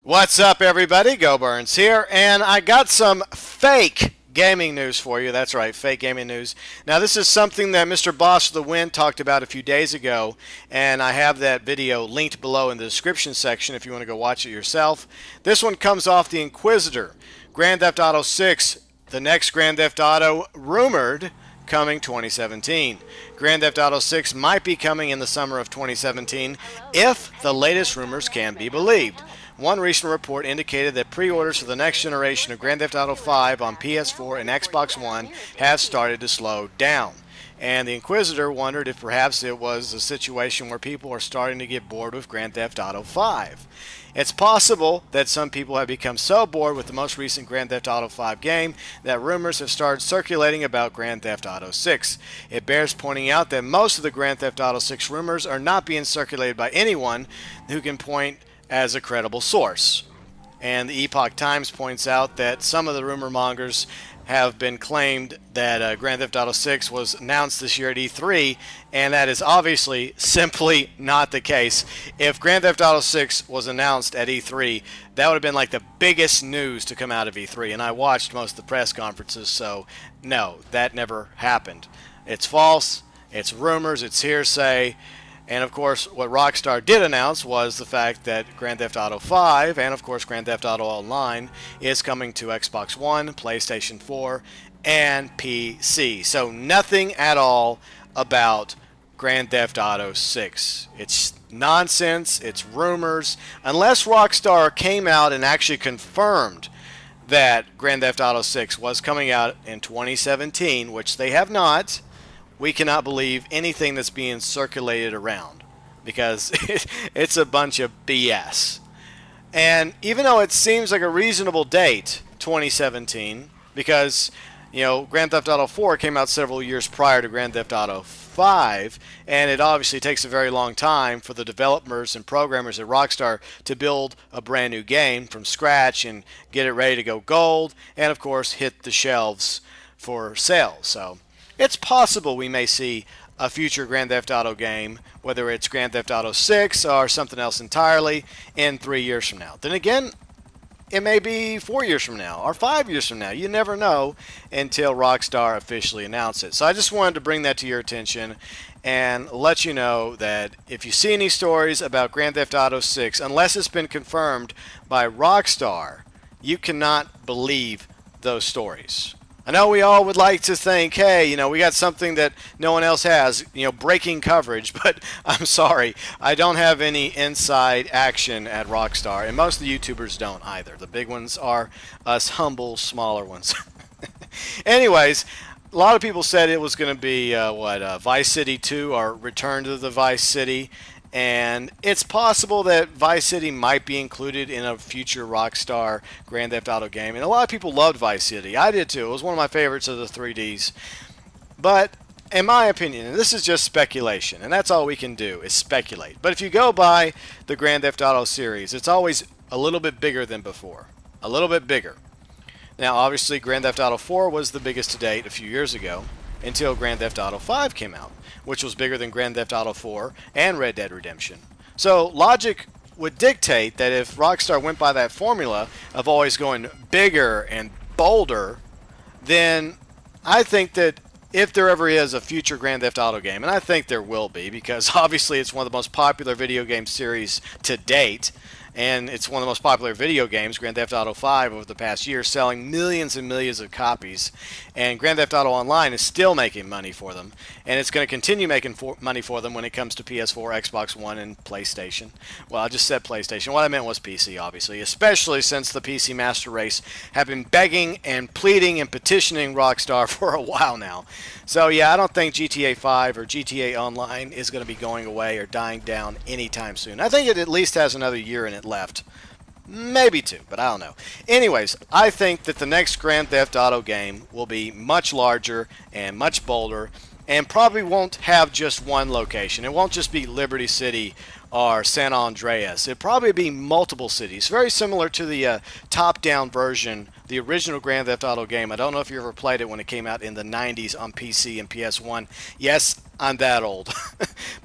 What's up, everybody? GeauxBurns here, and I got some fake gaming news for you. That's right, fake gaming news. Now, this is something that Mr. Boss of the Wind talked about a few days ago, and I have that video linked below in the description section if you want to go watch it yourself. This one comes off the Inquisitor. Grand Theft Auto 6, the next Grand Theft Auto, rumored coming 2017. Grand Theft Auto 6 might be coming in the summer of 2017 if the latest rumors can be believed. One recent report indicated that pre-orders for the next generation of Grand Theft Auto 5 on PS4 and Xbox One have started to slow down. And the Inquisitor wondered if perhaps it was a situation where people are starting to get bored with Grand Theft Auto 5. It's possible that some people have become so bored with the most recent Grand Theft Auto 5 game that rumors have started circulating about Grand Theft Auto 6. It bears pointing out that most of the Grand Theft Auto 6 rumors are not being circulated by anyone who can point as a credible source. And the Epoch Times points out that some of the rumor mongers have been claimed that Grand Theft Auto 6 was announced this year at E3, and that is obviously simply not the case. If Grand Theft Auto 6 was announced at E3, that would have been like the biggest news to come out of E3, and I watched most of the press conferences, so no, that never happened. It's false, it's rumors, it's hearsay. And of course, what Rockstar did announce was the fact that Grand Theft Auto 5 and of course Grand Theft Auto Online is coming to Xbox One, PlayStation 4, and PC. So nothing at all about Grand Theft Auto 6. It's nonsense, it's rumors. Unless Rockstar came out and actually confirmed that Grand Theft Auto 6 was coming out in 2017, which they have not, we cannot believe anything that's being circulated around because it's a bunch of BS. And even though it seems like a reasonable date, 2017, because Grand Theft Auto 4 came out several years prior to Grand Theft Auto 5, and it obviously takes a very long time for the developers and programmers at Rockstar to build a brand new game from scratch and get it ready to go gold, and of course hit the shelves for sale. So it's possible we may see a future Grand Theft Auto game, whether it's Grand Theft Auto 6 or something else entirely, in 3 years from now. Then again, it may be 4 years from now or 5 years from now. You never know until Rockstar officially announces it. So I just wanted to bring that to your attention and let you know that if you see any stories about Grand Theft Auto 6, unless it's been confirmed by Rockstar, you cannot believe those stories. I know we all would like to think, hey, we got something that no one else has, breaking coverage, but I'm sorry, I don't have any inside action at Rockstar, and most of the YouTubers don't either. The big ones are us humble, smaller ones. Anyways, a lot of people said it was going to be, Vice City 2 or Return to the Vice City. And it's possible that Vice City might be included in a future Rockstar Grand Theft Auto game. And a lot of people loved Vice City. I did too. It was one of my favorites of the 3Ds. But in my opinion, and this is just speculation, and that's all we can do is speculate. But if you go by the Grand Theft Auto series, it's always a little bit bigger than before. A little bit bigger. Now, obviously, Grand Theft Auto 4 was the biggest to date a few years ago, until Grand Theft Auto 5 came out, which was bigger than Grand Theft Auto 4 and Red Dead Redemption. So logic would dictate that if Rockstar went by that formula of always going bigger and bolder, then I think that if there ever is a future Grand Theft Auto game, and I think there will be, because obviously it's one of the most popular video game series to date, and it's one of the most popular video games, Grand Theft Auto 5, over the past year, selling millions and millions of copies. And Grand Theft Auto Online is still making money for them, and it's going to continue making money for them when it comes to PS4, Xbox One, and PlayStation. Well, I just said PlayStation. What I meant was PC, obviously, especially since the PC Master Race have been begging and pleading and petitioning Rockstar for a while now. So, yeah, I don't think GTA 5 or GTA Online is going to be going away or dying down anytime soon. I think it at least has another year in it left. Maybe two, but I don't know. Anyways, I think that the next Grand Theft Auto game will be much larger and much bolder and probably won't have just one location. It won't just be Liberty City or San Andreas. It'll probably be multiple cities, very similar to the top-down version the original Grand Theft Auto game. I don't know if you ever played it when it came out in the 90s on PC and PS1. Yes, I'm that old.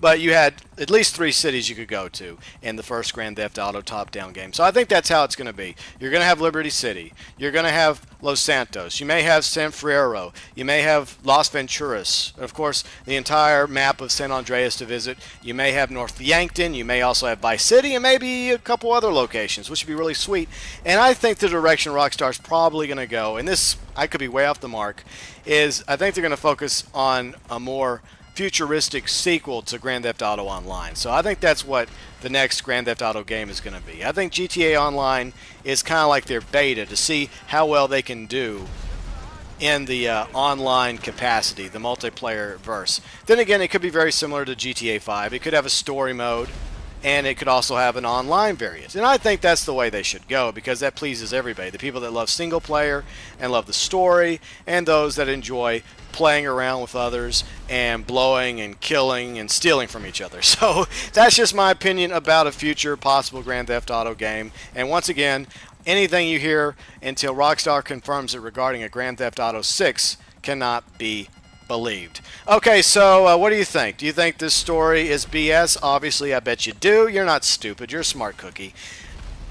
But you had at least 3 cities you could go to in the first Grand Theft Auto top-down game. So I think that's how it's going to be. You're going to have Liberty City. You're going to have Los Santos. You may have San Fierro. You may have Las Venturas. Of course, the entire map of San Andreas to visit. You may have North Yankton. You may also have Vice City and maybe a couple other locations, which would be really sweet. And I think the direction Rockstar's probably going to go, and this, I could be way off the mark, is I think they're going to focus on a more futuristic sequel to Grand Theft Auto Online. So I think that's what the next Grand Theft Auto game is going to be. I think GTA Online is kind of like their beta to see how well they can do in the online capacity, the multiplayer verse. Then again, it could be very similar to GTA 5. It could have a story mode, and it could also have an online variant. And I think that's the way they should go, because that pleases everybody. The people that love single player and love the story, and those that enjoy playing around with others and blowing and killing and stealing from each other. So that's just my opinion about a future possible Grand Theft Auto game. And once again, anything you hear until Rockstar confirms it regarding a Grand Theft Auto 6 cannot be believed. Okay, so what do you think? Do you think this story is BS? Obviously, I bet you do. You're not stupid. You're a smart cookie.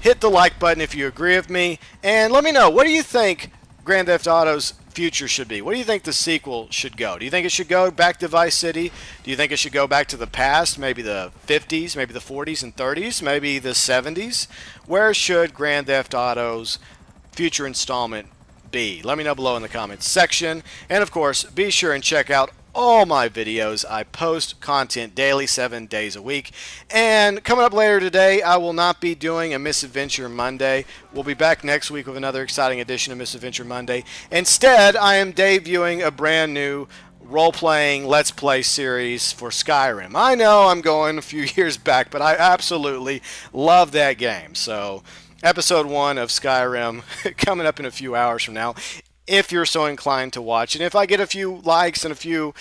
Hit the like button if you agree with me, and let me know, what do you think Grand Theft Auto's future should be? What do you think the sequel should go? Do you think it should go back to Vice City? Do you think it should go back to the past, maybe the 50s, maybe the 40s and 30s, maybe the 70s? Where should Grand Theft Auto's future installment be? Let me know below in the comments section. And of course, be sure and check out all my videos. I post content daily, 7 days a week. And coming up later today, I will not be doing a Misadventure Monday. We'll be back next week with another exciting edition of Misadventure Monday. Instead, I am debuting a brand new role-playing Let's Play series for Skyrim. I know I'm going a few years back, but I absolutely love that game. So Episode 1 of Skyrim coming up in a few hours from now, if you're so inclined to watch. And if I get a few likes and a few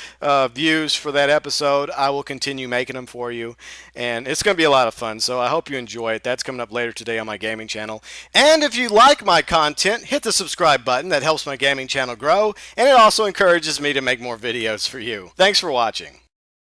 views for that episode, I will continue making them for you. And it's going to be a lot of fun, so I hope you enjoy it. That's coming up later today on my gaming channel. And if you like my content, hit the subscribe button. That helps my gaming channel grow, and it also encourages me to make more videos for you. Thanks for watching.